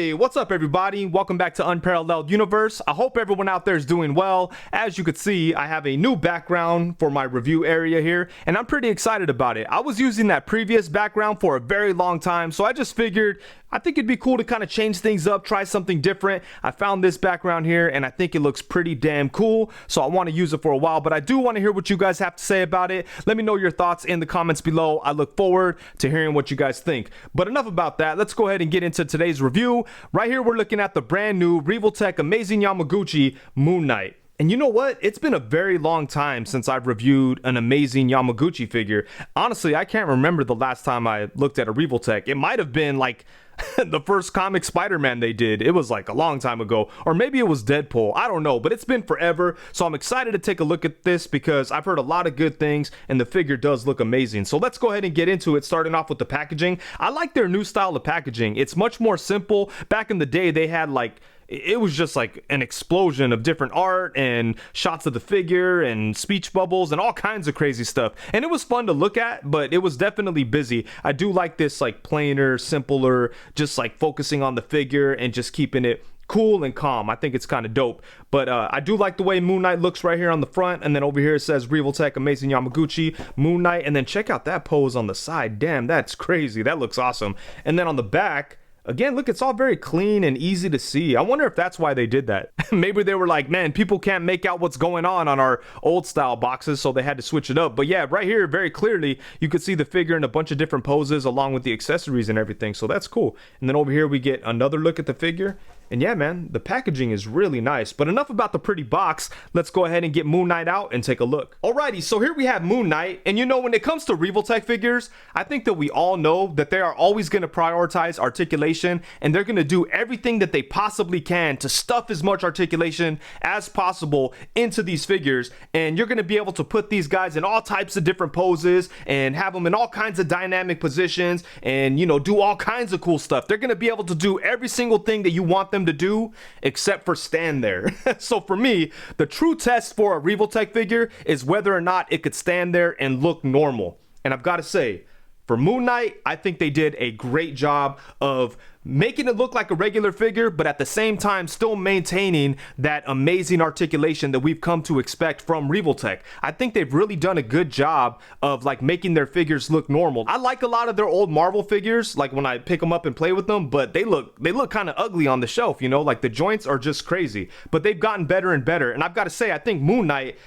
Hey, what's up everybody? Welcome back to Unparalleled Universe. I hope everyone out there is doing well. As you can see, I have a new background for my review area here, and I'm pretty excited about it. I was using that previous background for a very long time, so I just figured I think it'd be cool to kind of change things up, try something different. I found this background here and I think it looks pretty damn cool, so I want to use it for a while, but I do want to hear what you guys have to say about it. Let me know your thoughts in the comments below. I look forward to hearing what you guys think. But enough about that. Let's go ahead and get into today's review. Right here, we're looking at the brand new Revoltech Amazing Yamaguchi Moon Knight. And you know what? It's been a very long time since I've reviewed an amazing Yamaguchi figure. Honestly, I can't remember the last time I looked at a Revoltech. It might have been like the first comic Spider-Man they did. It was like a long time ago, or maybe it was Deadpool. I don't know, but it's been forever. So I'm excited to take a look at this because I've heard a lot of good things and the figure does look amazing. So let's go ahead and get into it, starting off with the packaging. I like their new style of packaging. It's much more simple. Back in the day, they had like, it was just like an explosion of different art and shots of the figure and speech bubbles and all kinds of crazy stuff. And it was fun to look at, but it was definitely busy. I do like this like plainer, simpler, just like focusing on the figure and just keeping it cool and calm. I think it's kind of dope. But I do like the way Moon Knight looks right here on the front. And then over here it says Revoltech Amazing Yamaguchi Moon Knight. And then check out that pose on the side. Damn, that's crazy. That looks awesome. And then on the back, again, look, it's all very clean and easy to see. I wonder if that's why they did that. Maybe they were like, man, people can't make out what's going on our old style boxes, so they had to switch it up. But yeah, right here, very clearly, you could see the figure in a bunch of different poses along with the accessories and everything. So that's cool. And then over here, we get another look at the figure. And yeah, man, the packaging is really nice. But enough about the pretty box. Let's go ahead and get Moon Knight out and take a look. Alrighty, so here we have Moon Knight. And you know, when it comes to Revoltech figures, I think that we all know that they are always going to prioritize articulation. And they're going to do everything that they possibly can to stuff as much articulation as possible into these figures. And you're going to be able to put these guys in all types of different poses and have them in all kinds of dynamic positions and, you know, do all kinds of cool stuff. They're going to be able to do every single thing that you want them to do except for stand there. So for me, the true test for a Revoltech figure is whether or not it could stand there and look normal. And I've got to say, for Moon Knight, I think they did a great job of making it look like a regular figure, but at the same time still maintaining that amazing articulation that we've come to expect from Revoltech. I think they've really done a good job of like making their figures look normal. I like a lot of their old Marvel figures, like when I pick them up and play with them, but they look kind of ugly on the shelf, you know, like the joints are just crazy. But they've gotten better and better, and I've got to say, I think Moon Knight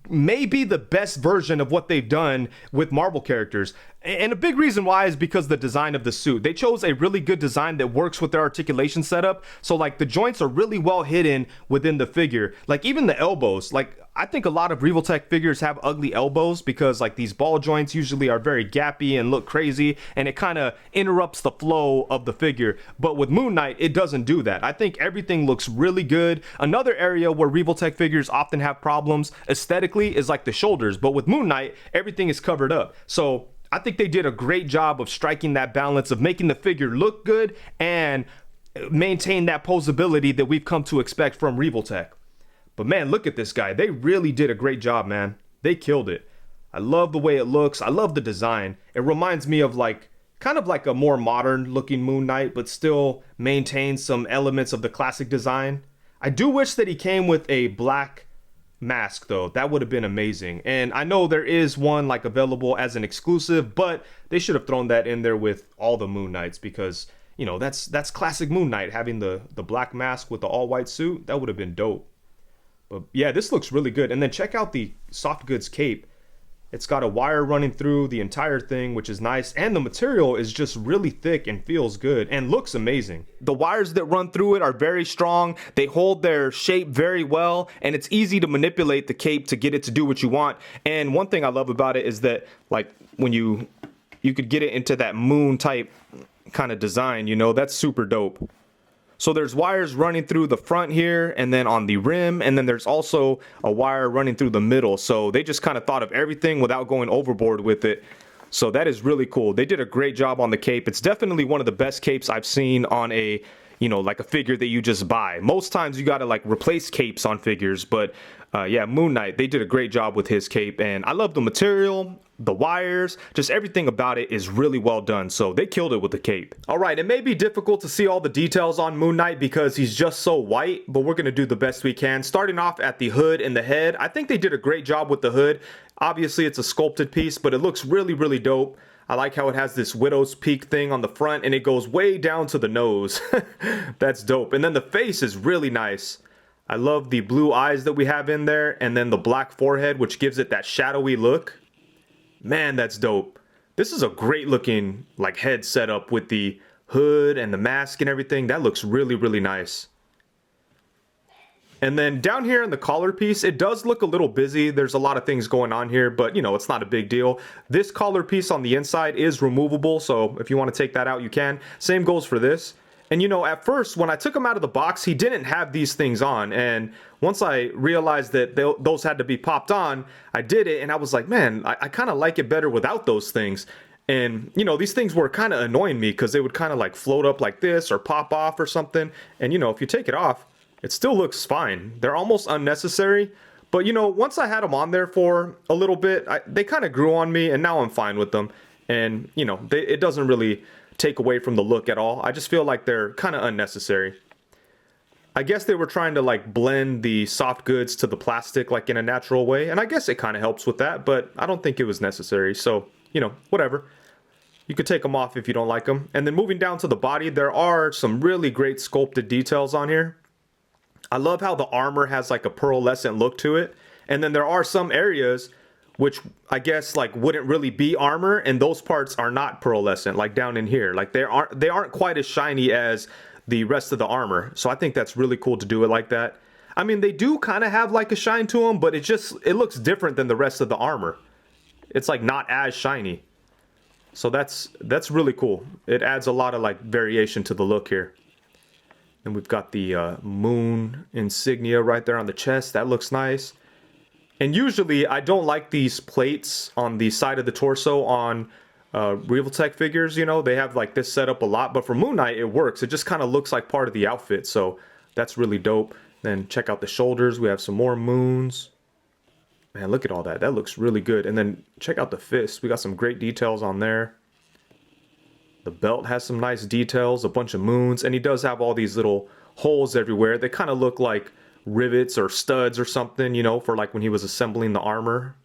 may be the best version of what they've done with Marvel characters. And a big reason why is because the design of the suit. They chose a really good design that works with their articulation setup. So like the joints are really well hidden within the figure. Like even the elbows, like I think a lot of Revoltech figures have ugly elbows because like these ball joints usually are very gappy and look crazy, and it kind of interrupts the flow of the figure. But with Moon Knight, it doesn't do that. I think everything looks really good. Another area where Revoltech figures often have problems aesthetically is like the shoulders, but with Moon Knight, everything is covered up. So I think they did a great job of striking that balance of making the figure look good and maintain that posability that we've come to expect from Revoltech. But man, look at this guy. They really did a great job, man. They killed it. I love the way it looks. I love the design. It reminds me of like, kind of like a more modern looking Moon Knight, but still maintains some elements of the classic design. I do wish that he came with a black mask though. That would have been amazing. And I know there is one like available as an exclusive, but they should have thrown that in there with all the Moon Knights because, you know, that's classic Moon Knight, having the black mask with the all white suit. That would have been dope. But yeah, this looks really good. And then check out the soft goods cape. It's got a wire running through the entire thing, which is nice. And the material is just really thick and feels good and looks amazing. The wires that run through it are very strong. They hold their shape very well, and it's easy to manipulate the cape to get it to do what you want. And one thing I love about it is that like when you could get it into that moon type kind of design, you know, that's super dope. So there's wires running through the front here and then on the rim, and then there's also a wire running through the middle. So they just kind of thought of everything without going overboard with it. So that is really cool. They did a great job on the cape. It's definitely one of the best capes I've seen on a you know, like a figure that you just buy. Most times you gotta like replace capes on figures, but yeah, Moon Knight, they did a great job with his cape, and I love the material, the wires, just everything about it is really well done, so they killed it with the cape. Alright, it may be difficult to see all the details on Moon Knight because he's just so white, but we're gonna do the best we can. Starting off at the hood and the head, I think they did a great job with the hood. Obviously it's a sculpted piece, but it looks really, really dope. I like how it has this widow's peak thing on the front and it goes way down to the nose. That's dope. And then the face is really nice. I love the blue eyes that we have in there, and then the black forehead, which gives it that shadowy look. Man, that's dope. This is a great looking like head setup with the hood and the mask and everything. That looks really, really nice. And then down here in the collar piece, it does look a little busy. There's a lot of things going on here, but you know, it's not a big deal. This collar piece on the inside is removable, so if you want to take that out, you can. Same goes for this. And you know, at first, when I took him out of the box, he didn't have these things on. And once I realized that those had to be popped on, I did it. And I was like, man, I kind of like it better without those things. And, you know, these things were kind of annoying me because they would kind of like float up like this or pop off or something. And, you know, if you take it off, it still looks fine. They're almost unnecessary. But, you know, once I had them on there for a little bit, they kind of grew on me. And now I'm fine with them. And, you know, it doesn't really take away from the look at all. I just feel like they're kind of unnecessary. I guess they were trying to like blend the soft goods to the plastic like in a natural way, and I guess it kind of helps with that, but I don't think it was necessary, so you know, whatever. You could take them off if you don't like them. And then moving down to the body, there are some really great sculpted details on here. I love how the armor has like a pearlescent look to it, and then there are some areas which I guess like wouldn't really be armor, and those parts are not pearlescent, like down in here. Like they aren't quite as shiny as the rest of the armor. So I think that's really cool to do it like that. I mean, they do kind of have like a shine to them, but it looks different than the rest of the armor. It's like not as shiny. So that's really cool. It adds a lot of like variation to the look here. And we've got the moon insignia right there on the chest. That looks nice. And usually I don't like these plates on the side of the torso on Revoltech figures, you know. They have like this set up a lot, but for Moon Knight it works. It just kind of looks like part of the outfit, so that's really dope. Then check out the shoulders. We have some more moons. Man, look at all that. That looks really good. And then check out the fist. We got some great details on there. The belt has some nice details, a bunch of moons, and he does have all these little holes everywhere. They kind of look like rivets or studs or something, you know, for like when he was assembling the armor.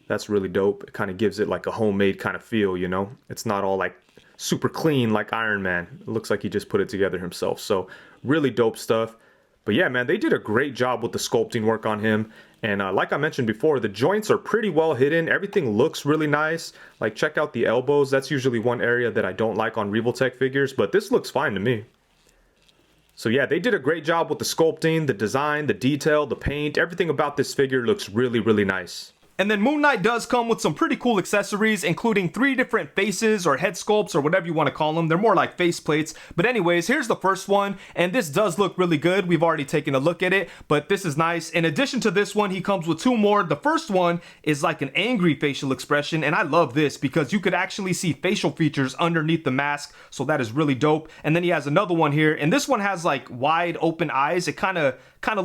That's really dope. It kind of gives it like a homemade kind of feel, you know. It's not all like super clean like Iron Man. It looks like he just put it together himself. So really dope stuff. But yeah, man, they did a great job with the sculpting work on him. And like I mentioned before, the joints are pretty well hidden. Everything looks really nice. Like check out the elbows. That's usually one area that I don't like on Revoltech figures, but this looks fine to me. So yeah, they did a great job with the sculpting, the design, the detail, the paint. Everything about this figure looks really, really nice. And then Moon Knight does come with some pretty cool accessories, including 3 different faces or head sculpts or whatever you want to call them. They're more like face plates. But anyways, here's the first one, and this does look really good. We've already taken a look at it, but this is nice. In addition to this one, he comes with 2 more. The first one is like an angry facial expression, and I love this because you could actually see facial features underneath the mask, so that is really dope. And then he has another one here, and this one has like wide open eyes. It kind of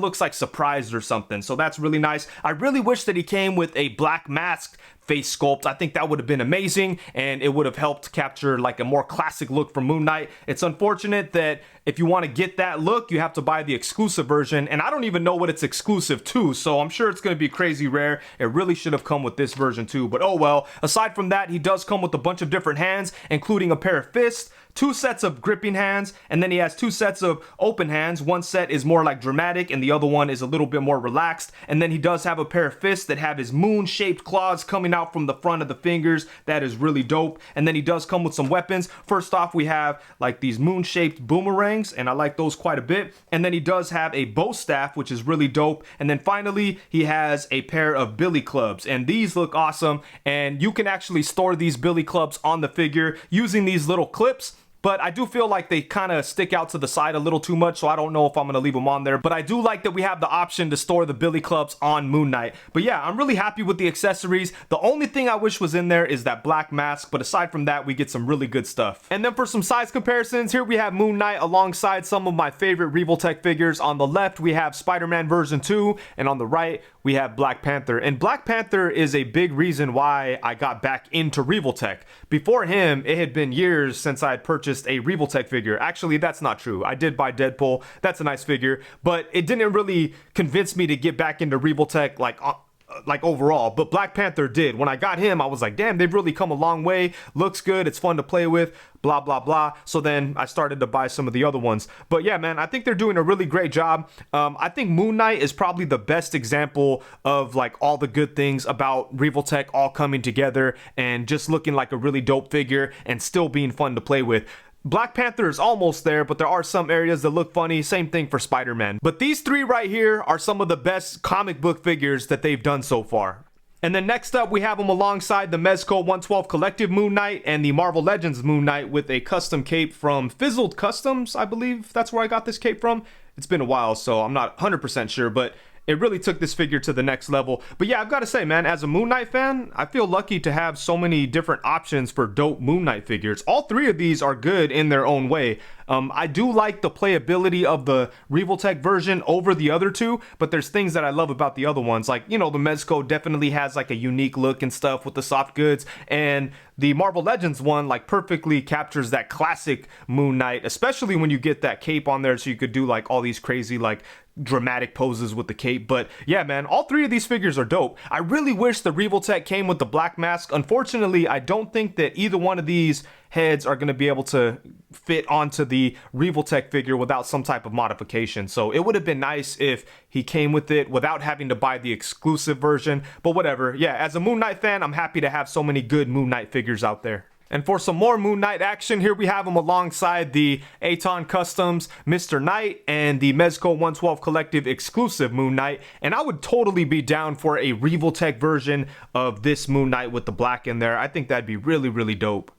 looks like surprised or something, so that's really nice. I really wish that he came with a black mask face sculpt. I think that would have been amazing, and it would have helped capture like a more classic look from Moon Knight. It's unfortunate that if you want to get that look, you have to buy the exclusive version, and I don't even know what it's exclusive to, so I'm sure it's going to be crazy rare. It really should have come with this version too, but oh well. Aside from that, he does come with a bunch of different hands, including a pair of fists, 2 sets of gripping hands, and then he has 2 sets of open hands. One set is more like dramatic and the other one is a little bit more relaxed. And then he does have a pair of fists that have his moon-shaped claws coming out from the front of the fingers. That is really dope. And then he does come with some weapons. First off, we have like these moon-shaped boomerangs, and I like those quite a bit. And then he does have a bow staff, which is really dope. And then finally, he has a pair of billy clubs, and these look awesome. And you can actually store these billy clubs on the figure using these little clips. but I do feel like they kind of stick out to the side a little too much, so I don't know if I'm going to leave them on there. But I do like that we have the option to store the billy clubs on Moon Knight. But yeah, I'm really happy with the accessories. The only thing I wish was in there is that black mask, but aside from that, we get some really good stuff. And then for some size comparisons, here we have Moon Knight alongside some of my favorite Revoltech figures. On the left, we have Spider-Man version 2, and on the right, we have Black Panther. And Black Panther is a big reason why I got back into Revoltech. Before him, it had been years since I had purchased a Revoltech figure. Actually, that's not true. I did buy Deadpool. That's a nice figure, but it didn't really convince me to get back into Revoltech like overall, but Black Panther did. When I got him, I was like, damn, they've really come a long way. Looks good. It's fun to play with, blah, blah, blah. So then I started to buy some of the other ones. But yeah, man, I think they're doing a really great job. I think Moon Knight is probably the best example of like all the good things about Revoltech all coming together and just looking like a really dope figure and still being fun to play with. Black Panther is almost there, but there are some areas that look funny. Same thing for Spider-Man. But these three right here are some of the best comic book figures that they've done so far. And then next up, we have them alongside the Mezco 112 Collective Moon Knight and the Marvel Legends Moon Knight with a custom cape from Fizzled Customs, I believe that's where I got this cape from. It's been a while, so I'm not 100% sure, but it really took this figure to the next level. But yeah, I've got to say, man, as a Moon Knight fan, I feel lucky to have so many different options for dope Moon Knight figures. All three of these are good in their own way. I do like the playability of the Revoltech version over the other two, but there's things that I love about the other ones. Like, you know, the Mezco definitely has like a unique look and stuff with the soft goods, and the Marvel Legends one like perfectly captures that classic Moon Knight, especially when you get that cape on there so you could do like all these crazy like dramatic poses with the cape. But yeah, man, all three of these figures are dope. I really wish the Revoltech came with the black mask. Unfortunately, I don't think that either one of these heads are going to be able to fit onto the Revoltech figure without some type of modification. So it would have been nice if he came with it without having to buy the exclusive version, but whatever. Yeah, as a Moon Knight fan, I'm happy to have so many good Moon Knight figures out there. And for some more Moon Knight action, here we have him alongside the Aton Customs Mr. Knight and the Mezco 112 Collective exclusive Moon Knight. And I would totally be down for a Revoltech version of this Moon Knight with the black in there. I think that'd be really, really dope.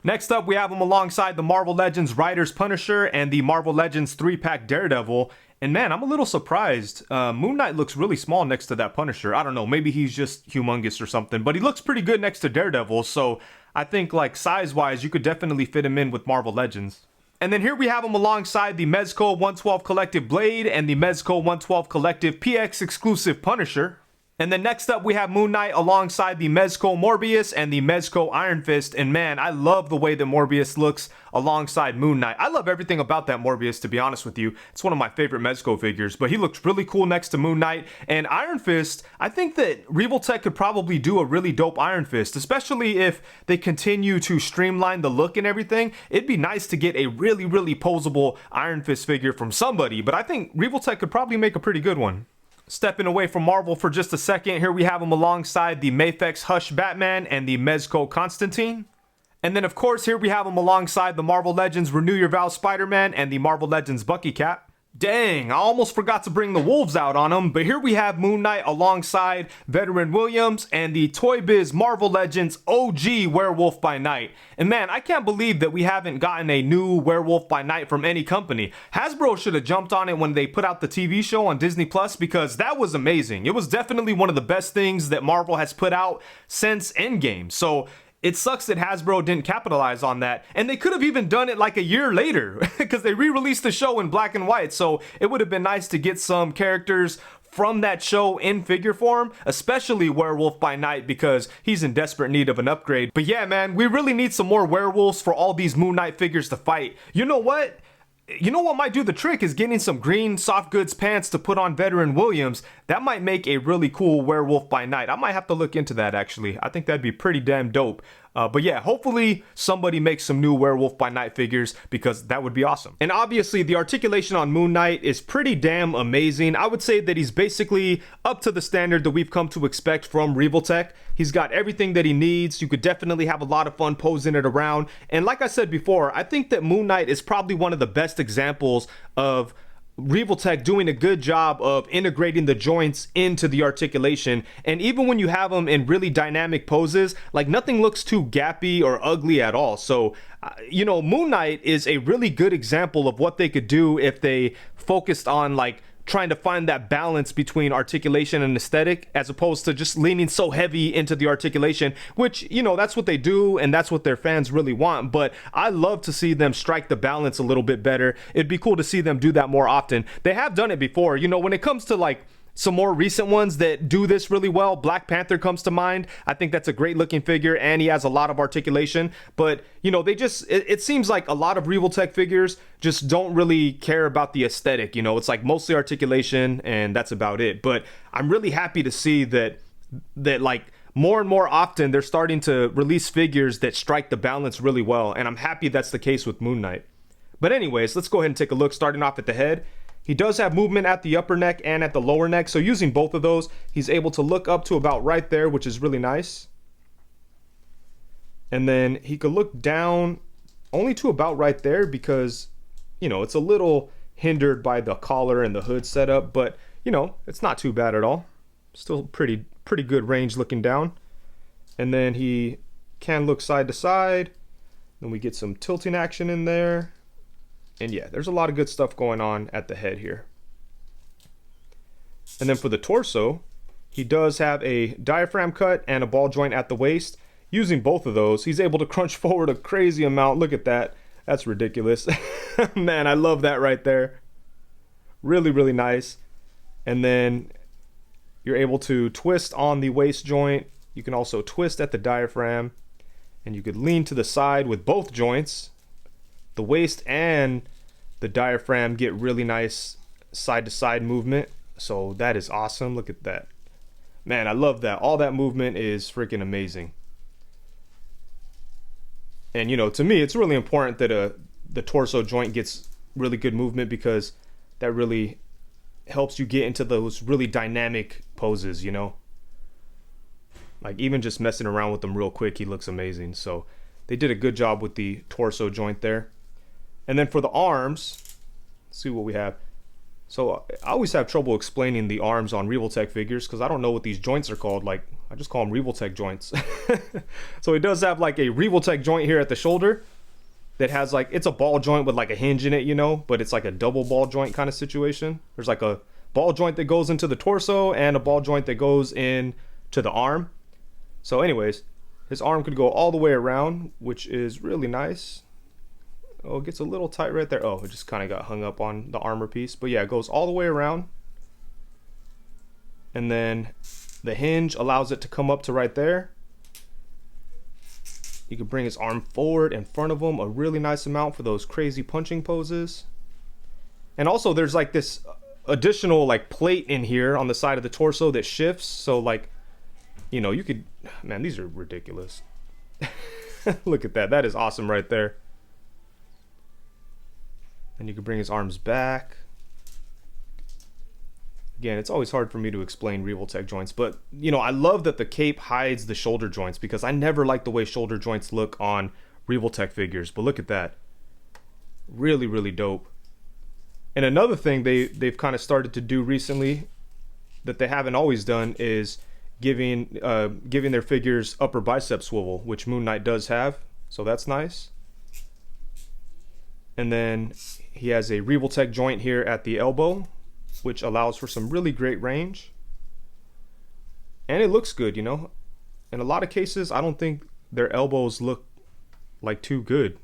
Next up, we have him alongside the Marvel Legends Riders Punisher and the Marvel Legends 3-pack Daredevil. And man, I'm a little surprised. Moon Knight looks really small next to that Punisher. I don't know, maybe he's just humongous or something, but he looks pretty good next to Daredevil. So I think like size-wise, you could definitely fit him in with Marvel Legends. And then here we have him alongside the Mezco 112 Collective Blade and the Mezco 112 Collective PX exclusive Punisher. And then next up, we have Moon Knight alongside the Mezco Morbius and the Mezco Iron Fist. And man, I love the way that Morbius looks alongside Moon Knight. I love everything about that Morbius, to be honest with you. It's one of my favorite Mezco figures, but he looks really cool next to Moon Knight. And Iron Fist, I think that Revoltech could probably do a really dope Iron Fist, especially if they continue to streamline the look and everything. It'd be nice to get a really, really posable Iron Fist figure from somebody, but I think Revoltech could probably make a pretty good one. Stepping away from Marvel for just a second, here we have him alongside the Mafex Hush Batman and the Mezco Constantine. And then of course, here we have him alongside the Marvel Legends Renew Your Vows Spider-Man and the Marvel Legends Bucky Cap. Dang, I almost forgot to bring the wolves out on him, but here we have Moon Knight alongside Veteran Williams and the Toy Biz Marvel Legends OG Werewolf by Night. And man, I can't believe that we haven't gotten a new Werewolf by Night from any company. Hasbro should have jumped on it when they put out the TV show on Disney Plus, because that was amazing. It was definitely one of the best things that Marvel has put out since Endgame. So it sucks that Hasbro didn't capitalize on that, and they could have even done it like a year later because they re-released the show in black and white. So it would have been nice to get some characters from that show in figure form, especially Werewolf by Night, because he's in desperate need of an upgrade. But yeah, man, we really need some more werewolves for all these Moon Knight figures to fight. You know what? You know what might do the trick is getting some green soft goods pants to put on Veteran Williams. That might make a really cool Werewolf by Night. I might have to look into that, actually. I think that'd be pretty damn dope. But yeah, hopefully somebody makes some new Werewolf by Night figures, because that would be awesome. And obviously the articulation on Moon Knight is pretty damn amazing. I would say that he's basically up to the standard that we've come to expect from Revoltech. He's got everything that he needs. You could definitely have a lot of fun posing it around. And like I said before, I think that Moon Knight is probably one of the best examples of Revoltech doing a good job of integrating the joints into the articulation. And even when you have them in really dynamic poses, like nothing looks too gappy or ugly at all. So, you know, Moon Knight is a really good example of what they could do if they focused on like trying to find that balance between articulation and aesthetic, as opposed to just leaning so heavy into the articulation, which, you know, that's what they do and that's what their fans really want. But I love to see them strike the balance a little bit better. It'd be cool to see them do that more often. They have done it before. You know, when it comes to like some more recent ones that do this really well, Black Panther comes to mind. I think that's a great looking figure and he has a lot of articulation. But, you know, they just, it seems like a lot of Revoltech figures just don't really care about the aesthetic. You know, it's like mostly articulation and that's about it. But I'm really happy to see that like more and more often they're starting to release figures that strike the balance really well. And I'm happy that's the case with Moon Knight. But anyways, let's go ahead and take a look, starting off at the head. He does have movement at the upper neck and at the lower neck. So using both of those, he's able to look up to about right there, which is really nice. And then he could look down only to about right there because, you know, it's a little hindered by the collar and the hood setup, but, you know, it's not too bad at all. Still pretty good range looking down. And then he can look side to side. Then we get some tilting action in there. And yeah, there's a lot of good stuff going on at the head here. And then for the torso, he does have a diaphragm cut and a ball joint at the waist. Using both of those, he's able to crunch forward a crazy amount. Look at that. That's ridiculous. Man, I love that right there. Really, really nice. And then you're able to twist on the waist joint. You can also twist at the diaphragm. And you could lean to the side with both joints. The waist and the diaphragm get really nice side to side movement. So that is awesome. Look at that. Man, I love that. All that movement is freaking amazing. And, you know, to me, it's really important that the torso joint gets really good movement because that really helps you get into those really dynamic poses, you know. Like even just messing around with them real quick, he looks amazing. So they did a good job with the torso joint there. And then for the arms, let's see what we have. So I always have trouble explaining the arms on Revoltech figures because I don't know what these joints are called. Like I just call them Revoltech joints. So he does have like a Revoltech joint here at the shoulder that has like, it's a ball joint with like a hinge in it, you know, but it's like a double ball joint kind of situation. There's like a ball joint that goes into the torso and a ball joint that goes in to the arm. So anyways, his arm could go all the way around, which is really nice. Oh, it gets a little tight right there. Oh, it just kind of got hung up on the armor piece. But yeah, it goes all the way around. And then the hinge allows it to come up to right there. You can bring his arm forward in front of him a really nice amount for those crazy punching poses. And also there's like this additional like plate in here on the side of the torso that shifts. So like, you know, you could, man, these are ridiculous. Look at that. That is awesome right there. And you can bring his arms back. Again, it's always hard for me to explain Revoltech joints, but you know, I love that the cape hides the shoulder joints because I never like the way shoulder joints look on Revoltech figures. But look at that. Really, really dope. And another thing they've kind of started to do recently that they haven't always done is giving their figures upper bicep swivel, which Moon Knight does have. So that's nice. And then he has a Revoltech joint here at the elbow, which allows for some really great range. And it looks good, you know. In a lot of cases, I don't think their elbows look like too good.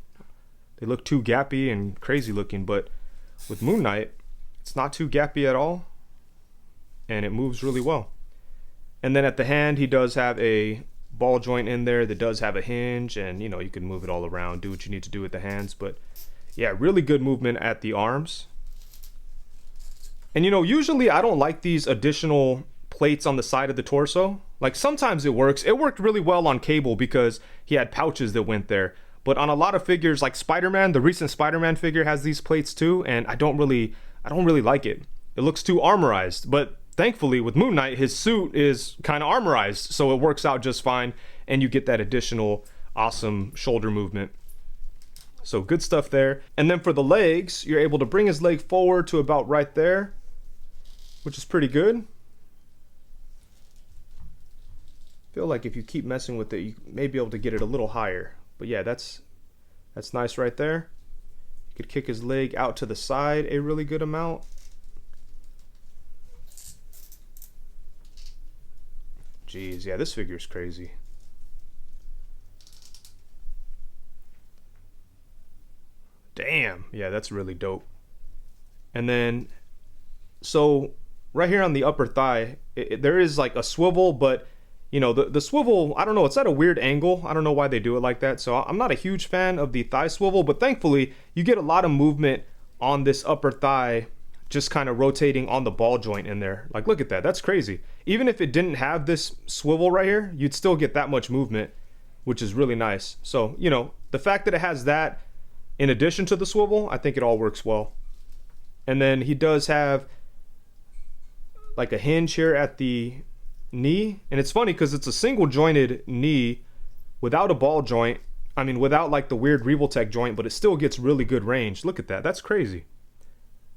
They look too gappy and crazy looking, but with Moon Knight, it's not too gappy at all. And it moves really well. And then at the hand, he does have a ball joint in there that does have a hinge, and you know, you can move it all around, do what you need to do with the hands. But yeah, really good movement at the arms. And you know, usually I don't like these additional plates on the side of the torso. Like sometimes it works. It worked really well on Cable because he had pouches that went there. But on a lot of figures like Spider-Man, the recent Spider-Man figure has these plates too, and I don't really like it. It looks too armorized. But thankfully with Moon Knight, his suit is kind of armorized, so it works out just fine, and you get that additional awesome shoulder movement. So good stuff there. And then for the legs, you're able to bring his leg forward to about right there, which is pretty good. Feel like if you keep messing with it, you may be able to get it a little higher. But yeah, that's nice right there. You could kick his leg out to the side a really good amount. Jeez, yeah, this figure is crazy. Damn, yeah, that's really dope. And then, so right here on the upper thigh, there is like a swivel, but you know, the swivel, I don't know, it's at a weird angle. I don't know why they do it like that. So I'm not a huge fan of the thigh swivel, but thankfully you get a lot of movement on this upper thigh, just kind of rotating on the ball joint in there. Like, look at that, that's crazy. Even if it didn't have this swivel right here, you'd still get that much movement, which is really nice. So, you know, the fact that it has that in addition to the swivel, I think it all works well. And then he does have like a hinge here at the knee, and it's funny because it's a single jointed knee without a ball joint. I mean, without like the weird Revoltech joint, but it still gets really good range. Look at that, that's crazy.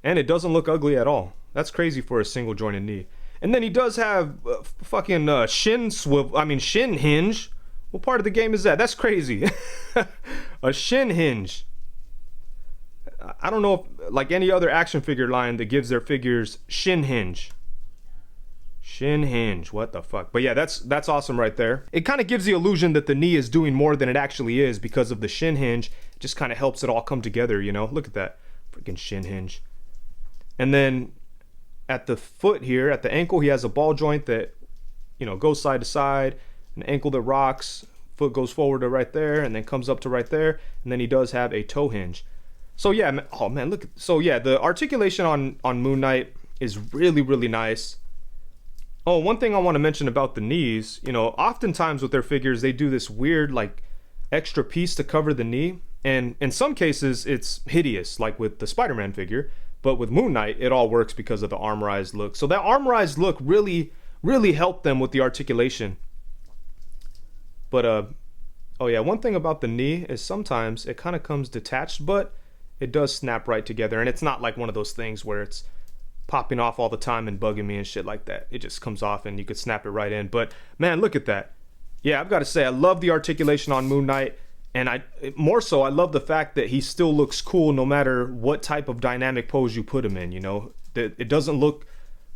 And it doesn't look ugly at all. That's crazy for a single jointed knee. And then he does have fucking shin swivel, I mean shin hinge. What part of the game is that? That's crazy. A shin hinge. I don't know if like any other action figure line that gives their figures shin hinge. Shin hinge, what the fuck? But yeah, that's awesome right there. It kind of gives the illusion that the knee is doing more than it actually is because of the shin hinge. It just kind of helps it all come together, you know? Look at that freaking shin hinge. And then at the foot here, at the ankle, he has a ball joint that, you know, goes side to side, an ankle that rocks, foot goes forward to right there, and then comes up to right there, and then he does have a toe hinge. So yeah, oh man, look. So yeah, the articulation on Moon Knight is really, really nice. Oh, one thing I want to mention about the knees, you know, oftentimes with their figures, they do this weird like extra piece to cover the knee. And in some cases, it's hideous, like with the Spider-Man figure. But with Moon Knight, it all works because of the armorized look. So that armorized look really, really helped them with the articulation. But, oh yeah, one thing about the knee is sometimes it kind of comes detached, but it does snap right together. And it's not like one of those things where it's popping off all the time and bugging me and shit like that. It just comes off and you could snap it right in. But man, look at that. Yeah, I've got to say, I love the articulation on Moon Knight. And I love the fact that he still looks cool no matter what type of dynamic pose you put him in, you know? That it doesn't look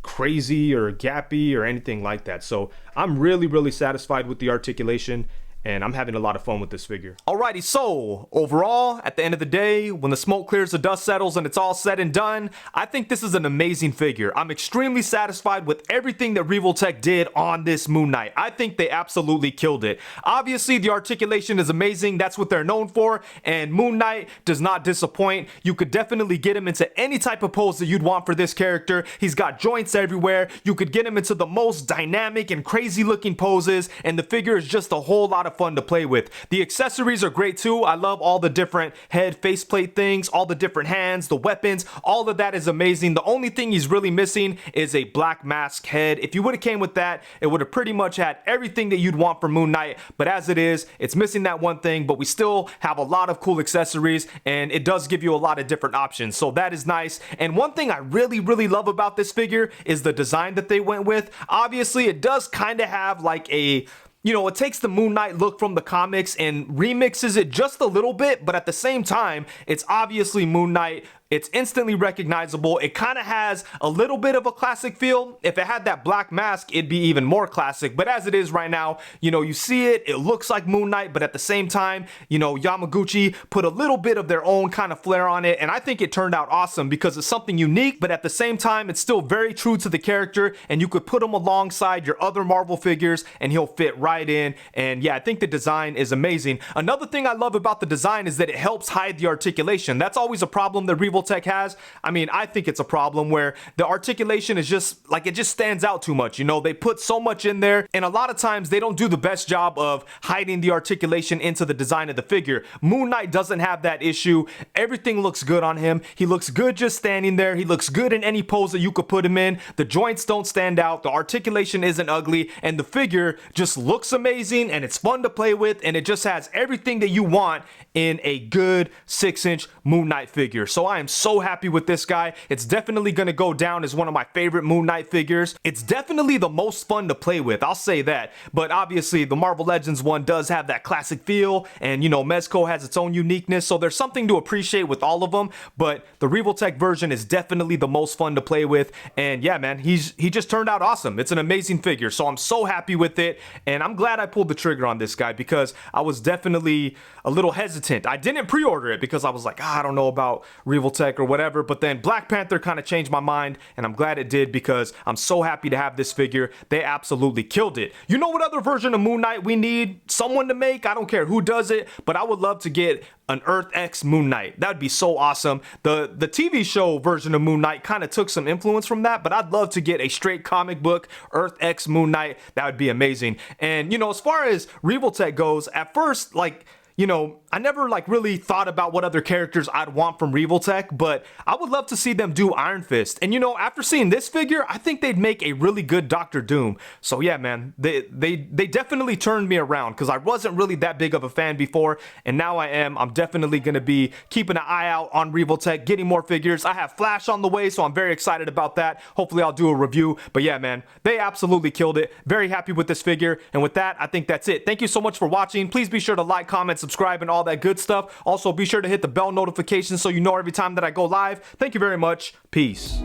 crazy or gappy or anything like that. So I'm really, really satisfied with the articulation, and I'm having a lot of fun with this figure. Alrighty, so overall, at the end of the day, when the smoke clears, the dust settles, and it's all said and done, I think this is an amazing figure. I'm extremely satisfied with everything that Revoltech did on this Moon Knight. I think they absolutely killed it. Obviously, the articulation is amazing. That's what they're known for, and Moon Knight does not disappoint. You could definitely get him into any type of pose that you'd want for this character. He's got joints everywhere. You could get him into the most dynamic and crazy looking poses, and the figure is just a whole lot of fun to play with. The accessories are great too. I love all the different head faceplate things, all the different hands, the weapons, all of that is amazing. The only thing he's really missing is a black mask head. If you would have came with that, it would have pretty much had everything that you'd want for Moon Knight, but as it is, it's missing that one thing, but we still have a lot of cool accessories, and it does give you a lot of different options, so that is nice. And one thing I really, really love about this figure is the design that they went with. Obviously, it does kind of have like a, you know, it takes the Moon Knight look from the comics and remixes it just a little bit, but at the same time, it's obviously Moon Knight. It's instantly recognizable. It kind of has a little bit of a classic feel. If it had that black mask, it'd be even more classic. But as it is right now, you know, you see it, it looks like Moon Knight, but at the same time, you know, Yamaguchi put a little bit of their own kind of flair on it. And I think it turned out awesome because it's something unique, but at the same time, it's still very true to the character. And you could put him alongside your other Marvel figures and he'll fit right in. And yeah, I think the design is amazing. Another thing I love about the design is that it helps hide the articulation. That's always a problem that Revoltech Revoltech has, I mean, I think it's a problem where the articulation is just like, it just stands out too much. You know, they put so much in there, and a lot of times they don't do the best job of hiding the articulation into the design of the figure. Moon Knight doesn't have that issue. Everything looks good on him. He looks good just standing there. He looks good in any pose that you could put him in. The joints don't stand out. The articulation isn't ugly, and the figure just looks amazing, and it's fun to play with, and it just has everything that you want in a good 6-inch Moon Knight figure. So I am so happy with this guy. It's definitely going to go down as one of my favorite Moon Knight figures. It's definitely the most fun to play with, I'll say that. But obviously the Marvel Legends one does have that classic feel, and you know, Mezco has its own uniqueness, so there's something to appreciate with all of them. But the Revoltech version is definitely the most fun to play with, and yeah, man, he just turned out awesome. It's an amazing figure, so I'm so happy with it, and I'm glad I pulled the trigger on this guy because I was definitely a little hesitant. I didn't pre-order it because I was like, I don't know about Revoltech or whatever, but then Black Panther kind of changed my mind, and I'm glad it did because I'm so happy to have this figure. They absolutely killed it. You know what other version of Moon Knight we need someone to make? I don't care who does it, but I would love to get an Earth X Moon Knight. That would be so awesome. The TV show version of Moon Knight kind of took some influence from that, but I'd love to get a straight comic book Earth X Moon Knight. That would be amazing. And you know, as far as Revoltech goes, at first, like, you know, I never like really thought about what other characters I'd want from Revoltech, but I would love to see them do Iron Fist. And you know, after seeing this figure, I think they'd make a really good Doctor Doom. So yeah, man, they definitely turned me around because I wasn't really that big of a fan before, and now I am. I'm definitely gonna be keeping an eye out on Revoltech, getting more figures. I have Flash on the way, so I'm very excited about that. Hopefully I'll do a review. But yeah, man, they absolutely killed it. Very happy with this figure. And with that, I think that's it. Thank you so much for watching. Please be sure to like, comment, subscribe, and all that good stuff. Also, be sure to hit the bell notification so you know every time that I go live. Thank you very much. Peace.